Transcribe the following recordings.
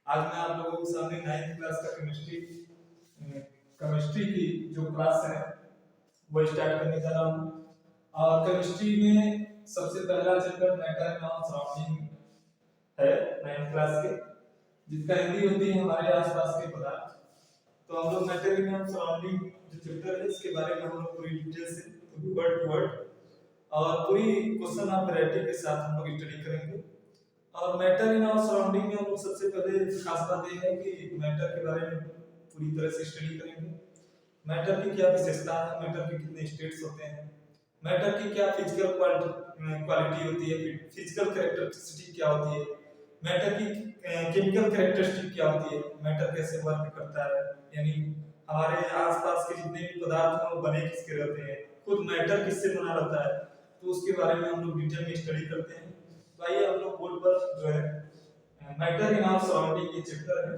आज मैं आप लोगों के सामने 9th क्लास का केमिस्ट्री की जो क्लास है वो स्टार्ट करने जा रहा हूँ। और केमिस्ट्री में सबसे पहला चैप्टर मैटर ऑफ सराउंडिंग है 9th क्लास के, जिसका हिंदी होती है हमारे आसपास के पदार्थ। तो हम लोग मैटर ऑफ सराउंडिंग जो चैप्टर है इसके बारे में हम लोग पूरी डिटेल से वर्ड टू वर्ड और पूरी क्वेश्चन ऑफ वैरायटी के साथ हम लोग स्टडी करेंगे। और मैटर इन आवर सराउंडिंग में हम लोग सबसे पहले खास बात यह है कि मैटर के बारे में पूरी तरह से स्टडी करेंगे। मैटर की क्या विशेषता है, मैटर के कितने स्टेट्स होते हैं, मैटर की क्या फिजिकल क्वालिटी होती है, फिजिकल कैरेक्टरिस्टिक क्या होती है, मैटर की केमिकल कैरेक्टरिस्टिक क्या होती है, मैटर कैसे वर्क करता है, यानी हमारे आसपास के जितने भी पदार्थ हैं वो बने किसके रहते हैं, खुद मैटर किससे बना रहता है, तो उसके बारे में हम लोग डिटेल में स्टडी करते हैं। तो आइए हम लोग बोर्ड पर जो है मैटर इन आवर सराउंडिंग ये चैप्टर है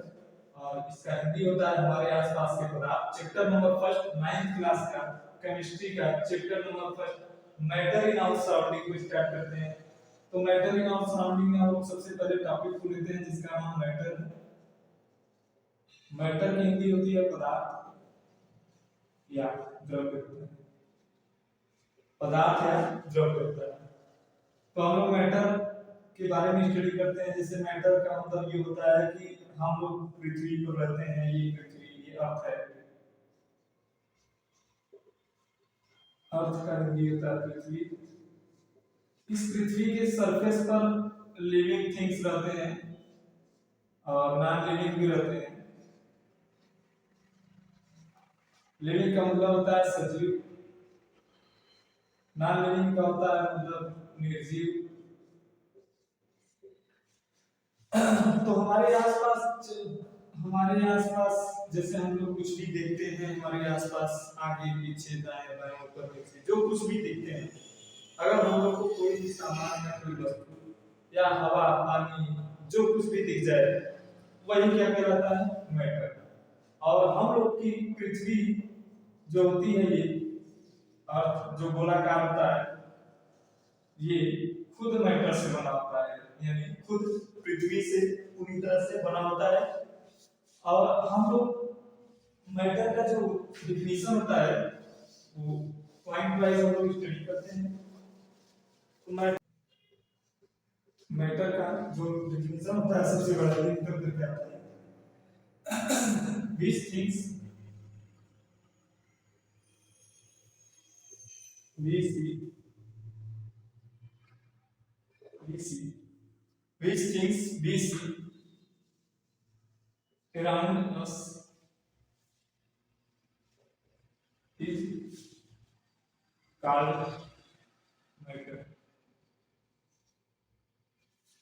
और इसका हिंदी होता है हमारे आसपास के पदार्थ। Chapter number first 9th class का केमिस्ट्री का chapter number first matter in our surrounding को स्टार्ट करते हैं। तो मैटर इन आवर सराउंडिंग में हम लोग सबसे पहले टॉपिक को लेते हैं जिसका नाम मैटर है। मैटर की हिंदी होती है पदार्थ या द्रव्य, पदार्थ या द्रव्य होता है। तो हम लोग मैटर के बारे में स्टडी करते हैं। जैसे मैटर का मतलब ये होता है कि हम लोग पृथ्वी पर रहते हैं, ये पृथ्वी, ये अर्थ है, अर्थ का हिंदी होता है पृथ्वी। इस पृथ्वी के सरफेस पर लिविंग थिंग्स रहते हैं और नॉन लिविंग भी रहते हैं। लिविंग का मतलब होता है सजीव, नॉन लिविंग का होता है मतलब निर्जीव। तो हमारे आसपास जैसे हम लोग कुछ भी देखते हैं, हमारे आसपास आगे पीछे दाएं बाएं ऊपर नीचे जो कुछ भी देखते हैं, अगर हम लोग को कोई भी सामान या कोई वस्तु या हवा पानी जो कुछ भी दिख जाए वही क्या कहलाता है, मैटर। और हम लोग की पृथ्वी जो होती है, ये अर्थ जो गोलाकार होता है, ये खुद मैटर से बना होता है, यानी खुद पृथ्वी से पूरी तरह से बना होता है। और हम लोग मैटर का जो डिफिनीशन होता है वो पॉइंट वाइज हम लोग स्टडी करते हैं। तो मैटर का जो डिफिनीशन होता है सबसे बड़ा लिंक करके आता है these things we see which things we see around us is called matter।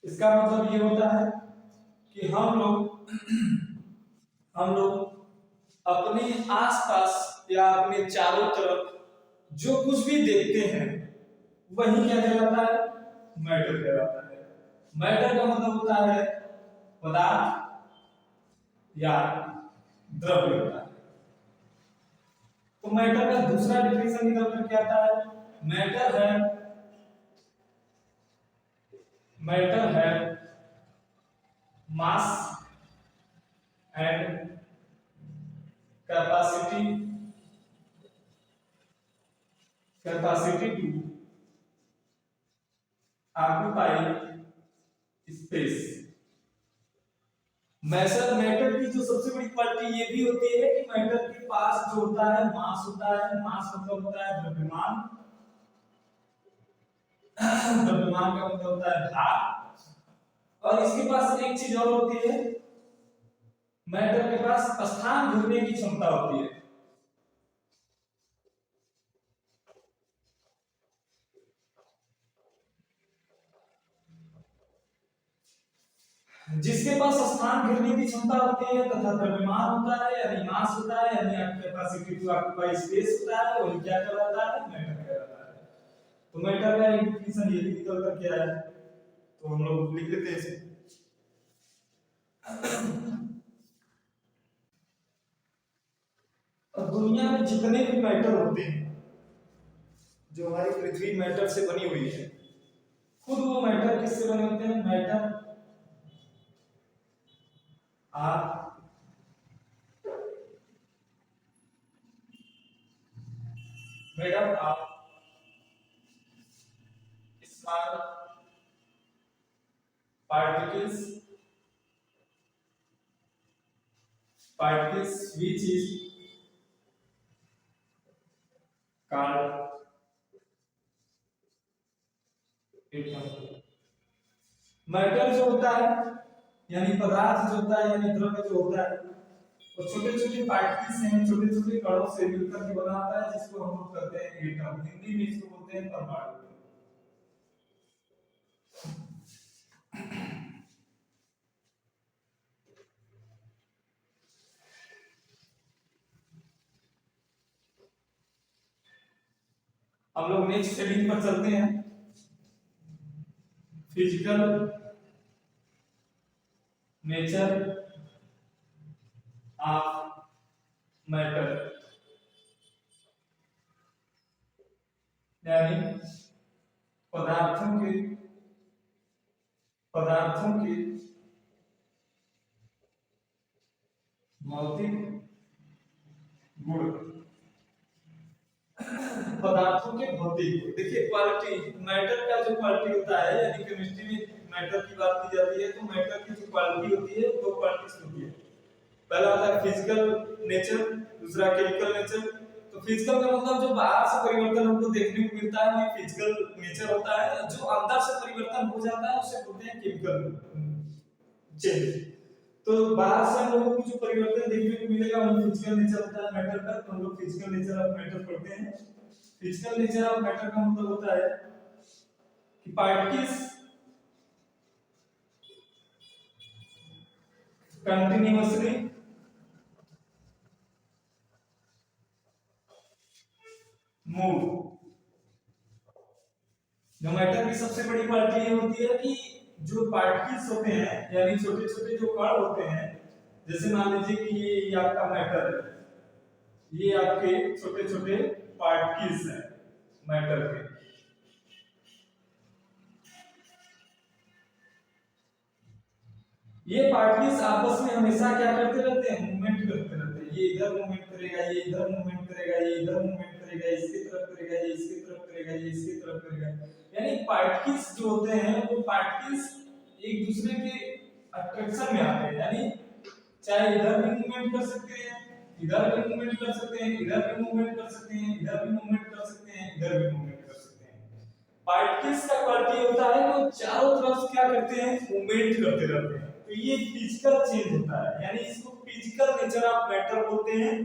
इसका मतलब ये होता है कि हम लोग अपने आसपास या अपने चारों तरफ जो कुछ भी देखते हैं वही क्या कहलाता है, मैटर कहलाता है। मैटर का मतलब होता है पदार्थ या द्रव्य होता है। तो मैटर का दूसरा डिफिनेशन निकल कर क्या आता है, मैटर है mass and capacity to occupy space। Matter की जो सबसे बड़ी क्वालिटी ये भी होती है कि मैटर के पास जो होता है मास होता है। मास मतलब होता है द्रव्यमान, द्रव्यमान का मतलब होता है भार। और इसके पास एक चीज और होती है, मैटर के पास स्थान घूमने की क्षमता होती है। जिसके पास स्थान घेरने की क्षमता होती है तथा द्रव्यमान होता है यानी मास होता है यानी कैपेसिटी टू ऑक्यूपाई स्पेस होता है, वही क्या कहलाता है, मैटर कहलाता है। तो मैटर का डेफिनेशन ये निकल कर क्या है, तो हम लोग लिख लेते हैं इसे। और दुनिया में जितने भी मैटर होते हैं, जो हमारी पृथ्वी मैटर से बनी हुई है, खुद वो मैटर किससे बने होते हैं, matter are made up of small particles, which is called atom. Matter जो होता है यानी पदार्थ जो होता है यानी द्रव्य जो होता है वो छोटे छोटे पार्टिकल्स हैं, छोटे छोटे कणों से मिलकर के बना होता है, जिसको हम लोग कहते हैं एटम। हिंदी में इसको बोलते हैं परमाणु। हम लोग नेक्स्ट हेडिंग पर चलते हैं, फिजिकल नेचर ऑफ मैटर, यानी पदार्थों के भौतिक गुण। पदार्थों के भौतिक गुण, देखिए क्वालिटी, मैटर का जो क्वालिटी होता है, यानी केमिस्ट्री में मैटर की बात की जाती है तो मैटर की जो क्वालिटी होती है दो क्वालिटीज होती है। पहला होता है फिजिकल नेचर, दूसरा केमिकल नेचर। तो फिजिकल का मतलब जो बाहर से परिवर्तन हमको देखने को मिलता है वो फिजिकल नेचर होता है, जो अंदर से परिवर्तन हो जाता है उसे बोलते हैं केमिकल चेंज। तो बाहर से हम लोगों को जो परिवर्तन देखने को मिलेगा वो फिजिकल नेचर होता है मैटर का। तो हम लोग फिजिकल नेचर ऑफ मैटर पढ़ते हैं। फिजिकल नेचर ऑफ मैटर का मतलब होता है कि पार्टिकल्स कंटिन्यूअसली मूव। जो मैटर की सबसे बड़ी क्वालिटी ये होती है कि जो पार्टिकल्स होते हैं यानी छोटे छोटे जो कण होते हैं, जैसे मान लीजिए कि ये आपका मैटर है, ये आपके छोटे छोटे पार्टिकल्स हैं मैटर के। ये पार्टिकल्स आपस में हमेशा क्या करते रहते हैं, मूवमेंट करते रहते हैं। ये इधर मूवमेंट करेगा, ये इधर मूवमेंट करेगा, ये इधर मूवमेंट करेगा, इसकी तरफ करेगा, ये इसकी तरफ करेगा, ये इसकी तरफ करेगा। यानी पार्टिकल्स जो होते हैं वो पार्टिकल्स एक दूसरे के अट्रैक्शन में आते हैं, यानी चाहे इधर भी मूवमेंट कर सकते हैं, इधर भी मूवमेंट कर सकते हैं, इधर भी मूवमेंट कर सकते हैं, इधर भी मूवमेंट कर सकते हैं, इधर भी मूवमेंट कर सकते हैं। पार्टिकल्स का क्वालिटी होता है वो चारों तरफ क्या करते हैं, मूवमेंट करते रहते हैं। तो ये फिजिकल चेंज होता है, यानी इसको फिजिकल नेचर ऑफ मैटर बोलते हैं।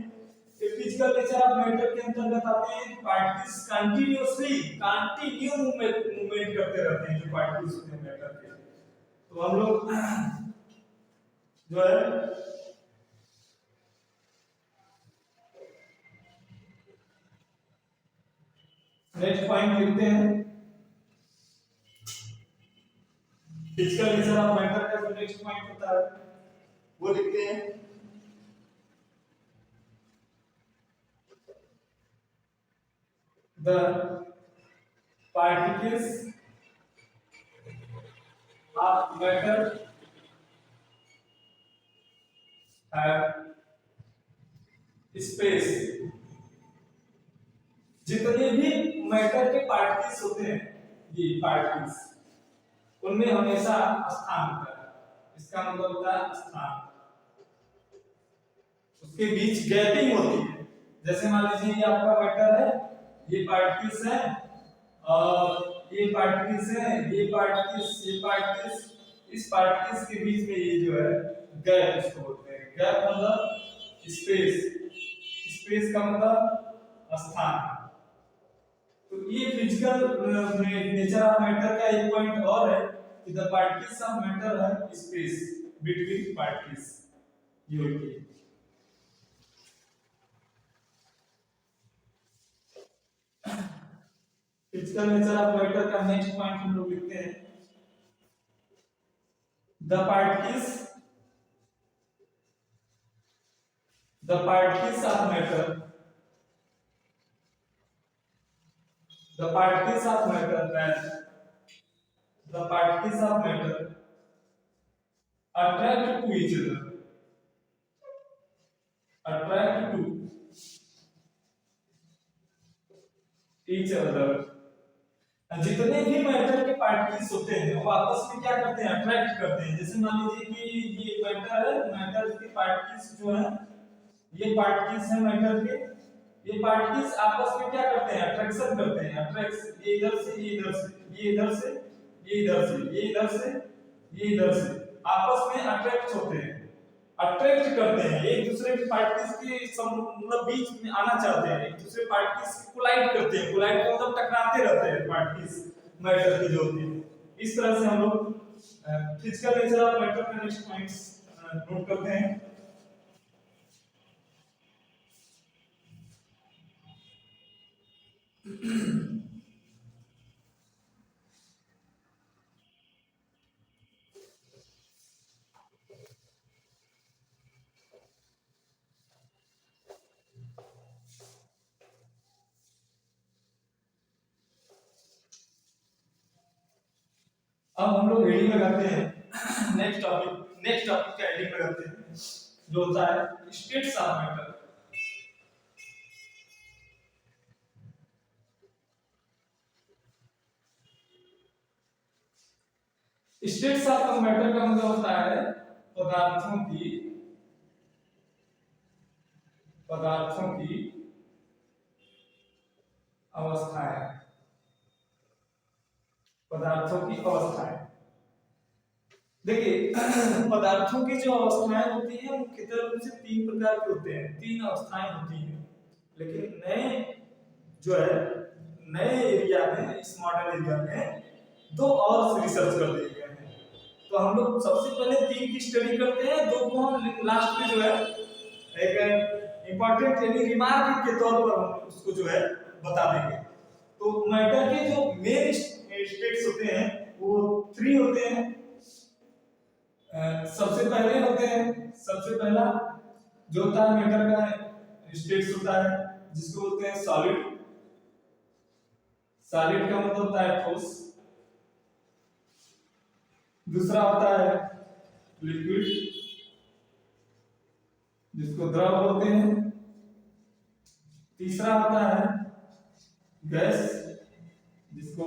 तो फिजिकल नेचर ऑफ मैटर के अंतर्गत आते हैं पार्टिकल्स कंटिन्यू मूवमेंट करते रहते हैं, जो पार्टिकल्स होते हैं मैटर के। तो हम लोग जो है नेक्स्ट पॉइंट लिखते हैं, फिजिकल नेचर ऑफ मैटर का जो नेक्स्ट पॉइंट होता है वो लिखते हैं, the particles of matter have space. जितने भी मैटर के पार्टिकल्स होते हैं, ये पार्टिकल्स, उनमें हमेशा स्थान होता है। इसका मतलब होता है स्थान, उसके बीच गैपिंग होती है। जैसे मान लीजिए ये आपका मैटर है, ये पार्टिकल्स हैं और ये पार्टिकल्स हैं, ये पार्टिकल्स, ये पार्टिकल्स, इस पार्टिकल्स के बीच में ये जो है गैप, इसको बोलते हैं गैप, मतलब स्पेस। स्पेस का मतलब स्थान। तो ये फिजिकल नेचर ऑफ मैटर का एक पॉइंट और है कि the particles of matter have space between particles, ये होती है। फिजिकल नेचर ऑफ मैटर का नेक्स्ट पॉइंट हम लोग लिखते हैं, the particles of matter, the particles of matter attract to each other, each other। जितने भी मैटर के पार्टिकल्स होते हैं वो आपस में क्या करते हैं, अट्रैक्ट करते हैं। जैसे मान लीजिए कि ये मैटर है, मैटर के पार्टिकल्स जो है, ये पार्टिकल्स हैं मैटर के, ये पार्टिकल्स आपस में क्या करते हैं, अट्रैक्शन करते हैं। अट्रैक्शन, ये इधर से, ये इधर से, ये इधर से, ये इधर से, ये इधर से, ये इधर से, आपस में अट्रैक्ट होते हैं, अट्रैक्ट करते हैं। एक दूसरे के पार्टिकल्स के मतलब बीच में आना चाहते हैं, एक दूसरे पार्टिकल्स की कोलाइड करते हैं। कोलाइड का मतलब टकराते रहते हैं पार्टिकल्स मैटर के जो होते हैं। इस तरह से हम लोग फिजिकल नेचर ऑफ मैटर के नेक्स्ट पॉइंट्स नोट करते हैं। अब हम लोग हेडिंग लगाते हैं नेक्स्ट टॉपिक का हेडिंग लगाते हैं जो होता है states of matter. States of matter का मतलब होता है पदार्थों की अवस्थाएं, पदार्थों की अवस्थाएं। देखिए पदार्थों की जो अवस्थाएं होती हैं मुख्यतः रूप से तीन प्रकार के होते हैं, तीन अवस्थाएं होती हैं। लेकिन नए एरिया में, इस मॉडर्न एरिया में दो और रिसर्च कर दिए गए हैं। तो हम लोग सबसे पहले तीन की स्टडी करते हैं, दो को हम लास्ट में जो है एक इंपॉर्टेंट यानी रिमार्क के तौर पर हम उसको जो है बता देंगे। तो मैटर के जो मेन स्टेट्स होते हैं वो थ्री होते हैं। सबसे पहला जो होता है मैटर का स्टेट्स होता है जिसको बोलते हैं सॉलिड। सॉलिड का मतलब होता है ठोस। दूसरा होता है लिक्विड जिसको द्रव बोलते हैं। तीसरा होता है गैस जिसको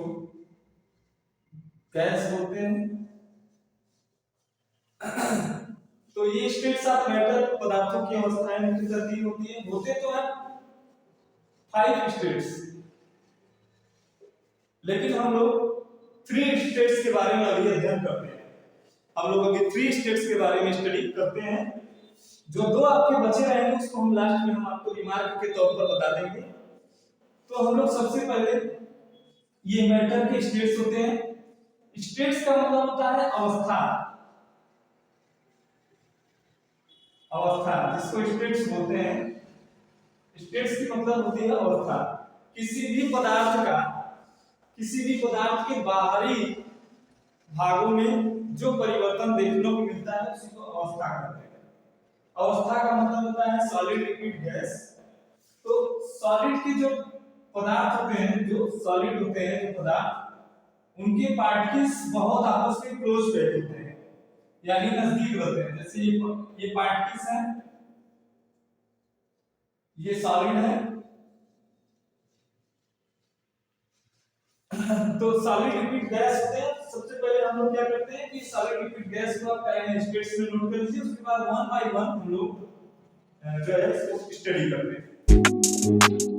गैस बोलते हैं। तो ये स्टेट्स ऑफ मैटर पदार्थों की अवस्थाएं मुख्यतः तीन होती हैं। होते तो है 5 स्टेट्स, लेकिन हम लोग 3 स्टेट्स के बारे में अभी अध्ययन करते हैं। हम लोग अभी 3 स्टेट्स के बारे में स्टडी करते हैं। जो दो आपके बचे रहेंगे उसको हम लास्ट में हम आपको रिमार्क के तौर पर बता देंगे। तो हम लोग सबसे पहले ये मैटर के स्टेट्स होते हैं। स्टेट्स का मतलब होता है अवस्था, जिसको स्टेट्स बोलते हैं। स्टेट्स की मतलब होती है अवस्था। किसी भी पदार्थ के बाहरी भागों में जो परिवर्तन देखने को मिलता है उसी को अवस्था कहते हैं। अवस्था का मतलब होता है सॉलिड, लिक्विड, गैस। तो सॉलिड के जो पदार्थ होते हैं, जो सॉलिड होते हैं जो पदार्थ, उनके पार्टिकल्स बहुत आपस में क्लोज बैठे होते हैं यानी नजदीक रहते हैं। जैसे ये पार्टिकल्स हैं, ये सॉलिड है। तो सॉलिड, लिक्विड, गैस होते हैं। सबसे पहले हम लोग क्या करते हैं कि सॉलिड, लिक्विड, गैस को आप पहले स्टेट्स में नोट कर लीजिए। उसके बाद वन बाय वन हम लोग जो है इसको स्टडी करते हैं।